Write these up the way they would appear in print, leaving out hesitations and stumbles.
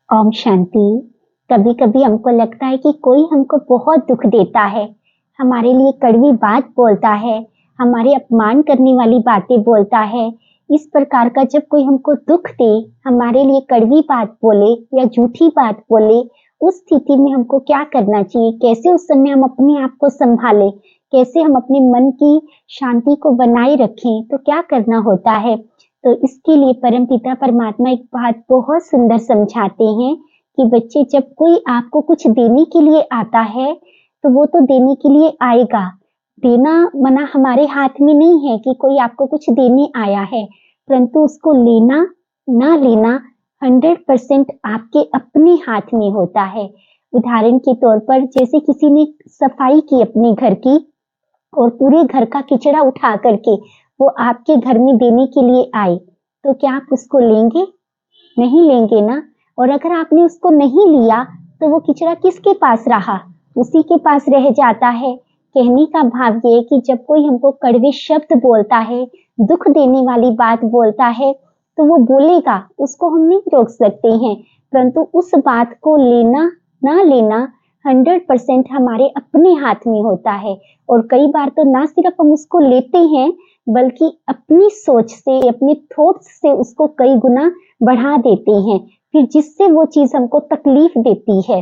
ओम शांति। कभी कभी हमको लगता है कि कोई हमको बहुत दुख देता है, हमारे लिए कड़वी बात बोलता है, हमारे अपमान करने वाली बातें बोलता है। इस प्रकार का जब कोई हमको दुख दे, हमारे लिए कड़वी बात बोले या झूठी बात बोले, उस स्थिति में हमको क्या करना चाहिए? कैसे उस समय हम अपने आप को संभालें? कैसे हम अपने मन की शांति को बनाए रखें? तो क्या करना होता है? तो इसके लिए परमपिता परमात्मा एक बात बहुत सुंदर समझाते हैं कि बच्चे, जब कोई आपको कुछ देने के लिए आता है तो वो तो देने के लिए आएगा। देना मना हमारे हाथ में नहीं है कि कोई आपको कुछ देने आया है, परंतु उसको लेना ना लेना 100% आपके अपने हाथ में होता है। उदाहरण के तौर पर, जैसे किसी ने सफाई की अपने घर की और पूरे घर का कचरा उठा करके वो आपके घर में देने के लिए आए, तो क्या आप उसको लेंगे? नहीं लेंगे ना। और अगर आपने उसको नहीं लिया तो वो कचरा किसके पास रहा? उसी के पास रह जाता है। कहने का भाव ये है कि जब कोई हमको कड़वे शब्द बोलता है, दुख देने वाली बात बोलता है, तो वो बोलेगा, उसको हम नहीं रोक सकते हैं, परंतु उस बात को लेना ना लेना 100% हमारे अपने हाथ में होता है। और कई बार तो ना सिर्फ हम उसको लेते हैं, बल्कि अपनी सोच से, अपने थॉट्स से उसको कई गुना बढ़ा देते हैं, फिर जिससे वो चीज हमको तकलीफ देती है।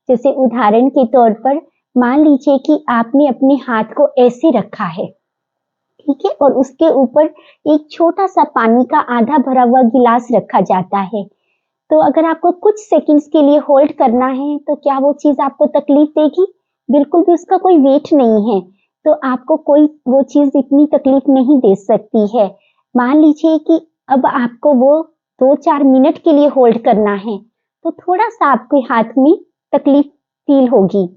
जैसे उदाहरण के तौर पर, मान लीजिए कि आपने अपने हाथ को ऐसे रखा है, ठीक है, और उसके ऊपर एक छोटा सा पानी का आधा भरा हुआ गिलास रखा जाता है। तो अगर आपको कुछ सेकंड्स के लिए होल्ड करना है, तो क्या वो चीज आपको तकलीफ देगी? बिल्कुल भी उसका कोई वेट नहीं है, तो आपको कोई वो चीज इतनी तकलीफ नहीं दे सकती है। मान लीजिए कि अब आपको वो 2-4 मिनट के लिए होल्ड करना है, तो थोड़ा सा आपके हाथ में तकलीफ फील होगी।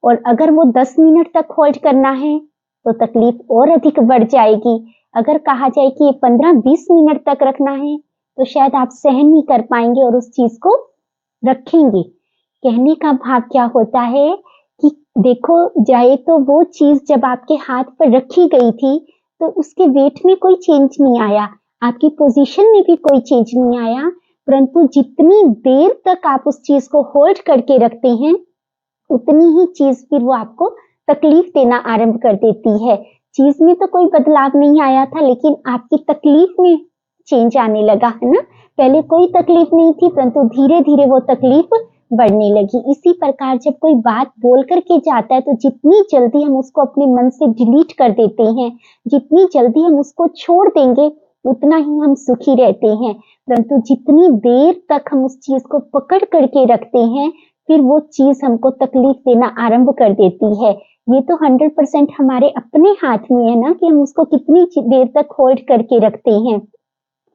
और अगर वो 10 मिनट तक होल्ड करना है तो तकलीफ और अधिक बढ़ जाएगी। अगर कहा जाए कि ये 15-20 मिनट तक रखना है, तो शायद आप सहन नहीं कर पाएंगे और उस चीज को रखेंगे। कहने का भाव क्या होता है कि देखो जाए तो वो चीज जब आपके हाथ पर रखी गई थी, तो उसके वेट में कोई चेंज नहीं आया, आपकी पोजीशन में भी कोई चेंज नहीं आया, परंतु जितनी देर तक आप उस चीज को होल्ड करके रखते हैं, उतनी ही चीज फिर वो आपको तकलीफ देना आरंभ कर देती है। चीज में तो कोई बदलाव नहीं आया था, लेकिन आपकी तकलीफ में चेंज आने लगा, है ना। पहले कोई तकलीफ नहीं थी, परंतु धीरे धीरे वो तकलीफ बढ़ने लगी। इसी प्रकार जब कोई बात बोल करके जाता है, तो जितनी जल्दी हम उसको अपने मन से डिलीट कर देते हैं, जितनी जल्दी हम उसको छोड़ देंगे, उतना ही हम सुखी रहते हैं। परंतु जितनी देर तक हम उस चीज को पकड़ करके रखते हैं, फिर वो चीज हमको तकलीफ देना आरंभ कर देती है। ये तो 100% हमारे अपने हाथ में है ना, कि हम उसको कितनी देर तक होल्ड करके रखते हैं।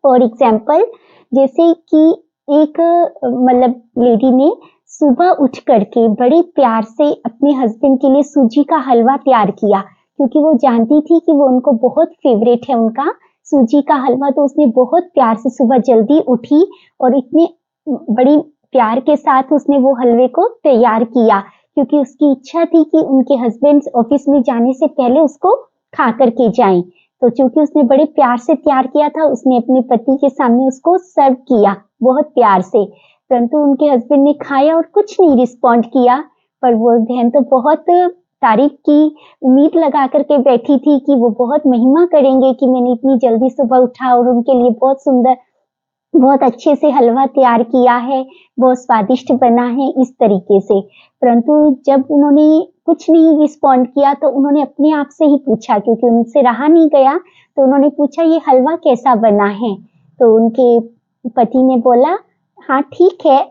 फॉर एग्जाम्पल, जैसे कि एक मतलब लेडी ने सुबह उठ करके बड़े प्यार से अपने हस्बैंड के लिए सूजी का हलवा तैयार किया, क्योंकि वो जानती थी कि वो उनको बहुत फेवरेट है उनका सूजी का हलवा। तो उसने बहुत प्यार से सुबह जल्दी उठी और इतने बड़ी प्यार के साथ उसने वो हलवे को तैयार किया, क्योंकि उसकी इच्छा थी कि उनके हस्बैंड ऑफिस में जाने से पहले उसको खा करके जाएं। तो चूंकि उसने बड़े प्यार से तैयार किया था, उसने अपने पति के सामने उसको सर्व किया बहुत प्यार से। परंतु उनके हस्बैंड ने खाया और कुछ नहीं रिस्पॉन्ड किया, पर वो बहन तो बहुत तारीफ की उम्मीद लगा करके बैठी थी कि वो बहुत महिमा करेंगे कि मैंने इतनी जल्दी सुबह उठा और उनके लिए बहुत सुंदर, बहुत अच्छे से हलवा तैयार किया है, बहुत स्वादिष्ट बना है, इस तरीके से। परंतु जब उन्होंने कुछ नहीं रिस्पॉन्ड किया, तो उन्होंने अपने आप से ही पूछा, क्योंकि उनसे रहा नहीं गया, तो उन्होंने पूछा, ये हलवा कैसा बना है? तो उनके पति ने बोला, हाँ ठीक है।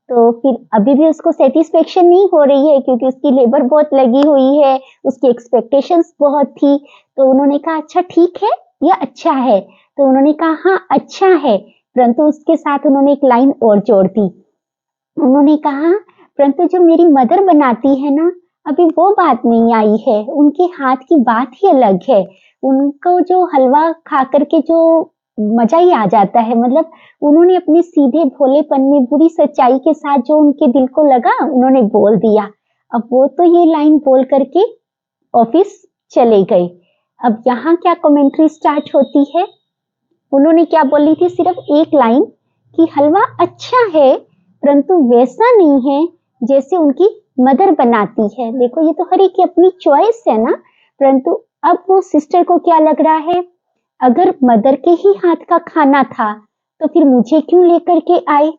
तो फिर अभी भी उसको सेटिस्फेक्शन नहीं हो रही है, क्योंकि उसकी लेबर बहुत लगी हुई है, उसकी एक्सपेक्टेशंस बहुत थी। तो उन्होंने कहा, अच्छा ठीक है या अच्छा है? तो उन्होंने कहा, हाँ अच्छा है। परंतु उसके साथ उन्होंने एक लाइन और जोड़ दी। उन्होंने कहा, परंतु जो मेरी मदर बनाती है ना, अभी वो बात नहीं आई है, उनके हाथ की बात ही अलग है। उनको जो हलवा खा करके जो मजा ही आ जाता है, मतलब उन्होंने अपने सीधे भोलेपन में बुरी सच्चाई के साथ जो उनके दिल को लगा, उन्होंने बोल दिया। अब वो तो ये लाइन बोल करके ऑफिस चले गए। अब यहाँ क्या कमेंट्री स्टार्ट होती है? उन्होंने क्या बोली थी? सिर्फ एक लाइन कि हलवा अच्छा है, परंतु वैसा नहीं है जैसे उनकी मदर बनाती है। देखो ये तो हर एक की अपनी चॉइस है ना। परंतु अब वो सिस्टर को क्या लग रहा है, अगर मदर के ही हाथ का खाना था तो फिर मुझे क्यों लेकर के आए,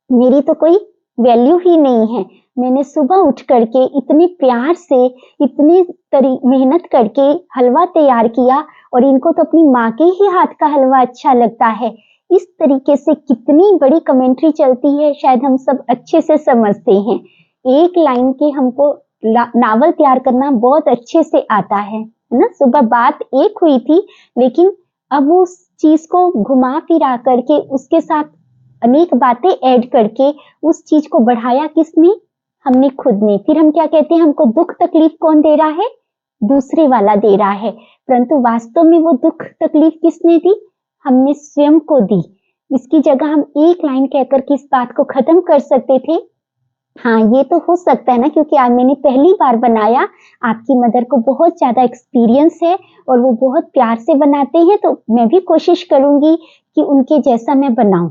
मेरी तो कोई वैल्यू ही नहीं है। मैंने सुबह उठ करके इतने प्यार से इतनी मेहनत करके हलवा तैयार किया और इनको तो अपनी माँ के ही हाथ का हलवा अच्छा लगता है। इस तरीके से कितनी बड़ी कमेंट्री चलती है, शायद हम सब अच्छे से समझते हैं। एक लाइन के हमको नावल तैयार करना बहुत अच्छे से आता है ना। सुबह बात एक हुई थी, लेकिन अब उस चीज को घुमा फिरा करके उसके साथ अनेक बातें ऐड करके उस चीज को बढ़ाया किसने, हमने खुद ने। फिर हम क्या कहते हैं, हमको दुख तकलीफ कौन दे रहा है, दूसरे वाला दे रहा है। परंतु वास्तव में वो दुख तकलीफ किसने दी, हमने स्वयं को दी। इसकी जगह हम एक लाइन कहकर के इस बात को खत्म कर सकते थे। हाँ, ये तो हो सकता है ना, क्योंकि आज मैंने पहली बार बनाया, आपकी मदर को बहुत ज्यादा एक्सपीरियंस है और वो बहुत प्यार से बनाते हैं, तो मैं भी कोशिश करूंगी कि उनके जैसा मैं बनाऊं।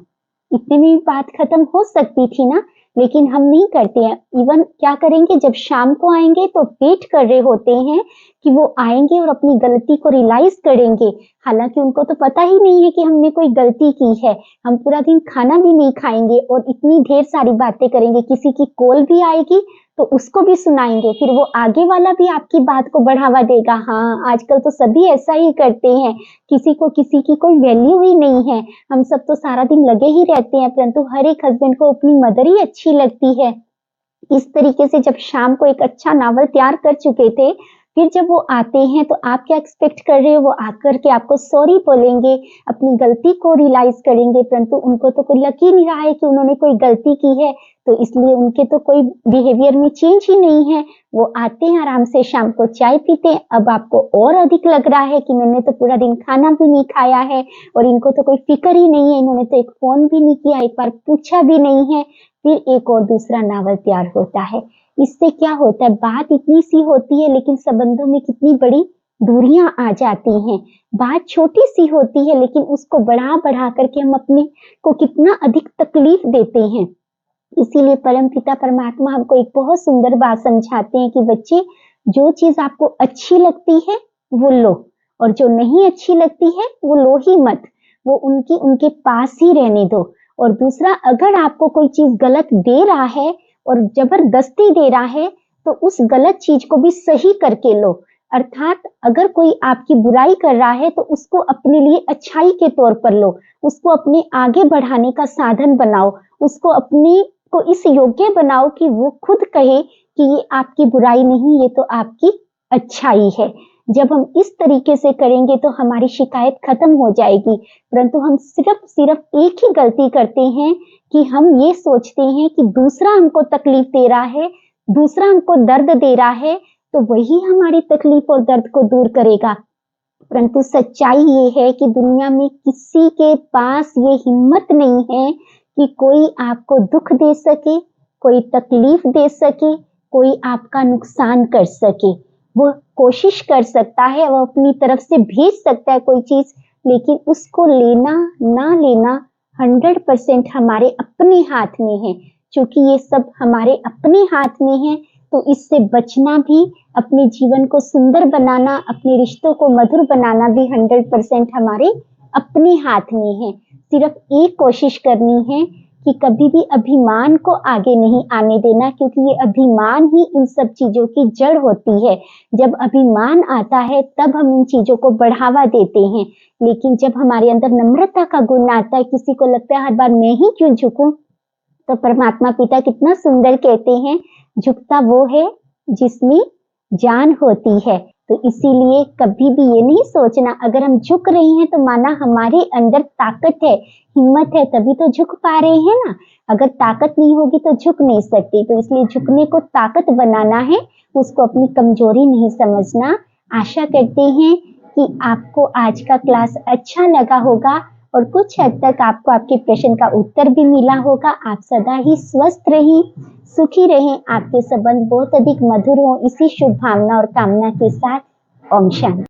इतने में बात खत्म हो सकती थी ना, लेकिन हम नहीं करते हैं। इवन क्या करेंगे, जब शाम को आएंगे तो वेट कर रहे होते हैं कि वो आएंगे और अपनी गलती को रियलाइज करेंगे। हालांकि उनको तो पता ही नहीं है कि हमने कोई गलती की है। हम पूरा दिन खाना भी नहीं खाएंगे और इतनी ढेर सारी बातें करेंगे, किसी की कॉल भी आएगी तो उसको भी सुनाएंगे, फिर वो आगे वाला भी आपकी बात को बढ़ावा देगा। हाँ, आजकल तो सभी ऐसा ही करते हैं, किसी को किसी की कोई वैल्यू ही नहीं है। हम सब तो सारा दिन लगे ही रहते हैं, परंतु हर एक हस्बैंड को अपनी मदर ही अच्छी लगती है। इस तरीके से जब शाम को एक अच्छा नावल तैयार कर चुके थे, फिर जब वो आते हैं तो आप क्या एक्सपेक्ट कर रहे हो, वो आकर के आपको सॉरी बोलेंगे, अपनी गलती को रियलाइज करेंगे। परंतु उनको तो कोई लग ही नहीं रहा है कि उन्होंने कोई गलती की है, तो इसलिए उनके तो कोई बिहेवियर में चेंज ही नहीं है। वो आते हैं आराम से, शाम को चाय पीते हैं। अब आपको और अधिक लग रहा है कि मैंने तो पूरा दिन खाना भी नहीं खाया है और इनको तो कोई फिक्र ही नहीं है, इन्होंने तो एक फोन भी नहीं किया, एक बार पूछा भी नहीं है। फिर एक और दूसरा नावल तैयार होता है। इससे क्या होता है, बात इतनी सी होती है लेकिन संबंधों में कितनी बड़ी दूरियां आ जाती हैं। बात छोटी सी होती है लेकिन उसको बढ़ा बढ़ा करके हम अपने को कितना अधिक तकलीफ देते हैं। इसीलिए परमपिता परमात्मा हमको एक बहुत सुंदर बात समझाते हैं कि बच्चे, जो चीज आपको अच्छी लगती है वो लो, और जो नहीं अच्छी लगती है वो लो ही मत, वो उनके पास ही रहने दो। और दूसरा, अगर आपको कोई चीज गलत दे रहा है और जबरदस्ती दे रहा है, तो उस गलत चीज को भी सही करके लो। अर्थात अगर कोई आपकी बुराई कर रहा है तो उसको अपने लिए अच्छाई के तौर पर लो, उसको अपने आगे बढ़ाने का साधन बनाओ, उसको अपने को इस योग्य बनाओ कि वो खुद कहे कि ये आपकी बुराई नहीं, ये तो आपकी अच्छाई है। जब हम इस तरीके से करेंगे तो हमारी शिकायत खत्म हो जाएगी। परंतु हम सिर्फ एक ही गलती करते हैं कि हम ये सोचते हैं कि दूसरा हमको तकलीफ दे रहा है, दूसरा हमको दर्द दे रहा है, तो वही हमारी तकलीफ और दर्द को दूर करेगा। परंतु सच्चाई ये है कि दुनिया में किसी के पास ये हिम्मत नहीं है कि कोई आपको दुख दे सके, कोई तकलीफ दे सके, कोई आपका नुकसान कर सके। वो कोशिश कर सकता है, वो अपनी तरफ से भेज सकता है कोई चीज, लेकिन उसको लेना ना लेना 100% हमारे अपने हाथ में है। क्योंकि ये सब हमारे अपने हाथ में है, तो इससे बचना भी, अपने जीवन को सुंदर बनाना, अपने रिश्तों को मधुर बनाना भी 100% हमारे अपने हाथ में है। सिर्फ एक कोशिश करनी है कि कभी भी अभिमान को आगे नहीं आने देना, क्योंकि ये अभिमान ही इन सब चीजों की जड़ होती है। जब अभिमान आता है तब हम इन चीजों को बढ़ावा देते हैं, लेकिन जब हमारे अंदर नम्रता का गुण आता है, किसी को लगता है हर बार मैं ही क्यों झुकूं, तो परमात्मा पिता कितना सुंदर कहते हैं, झुकता वो है जिसमें जान होती है। तो इसीलिए कभी भी ये नहीं सोचना, अगर हम झुक रहे हैं तो माना हमारे अंदर ताकत है, हिम्मत है, तभी तो झुक पा रहे हैं ना। अगर ताकत नहीं होगी तो झुक नहीं सकती। तो इसलिए झुकने को ताकत बनाना है, उसको अपनी कमजोरी नहीं समझना। आशा करते हैं कि आपको आज का क्लास अच्छा लगा होगा और कुछ हद तक आपको आपके प्रश्न का उत्तर भी मिला होगा। आप सदा ही स्वस्थ रहें, सुखी रहें, आपके संबंध बहुत अधिक मधुर हो, इसी शुभ भावना और कामना के साथ ओम शांति।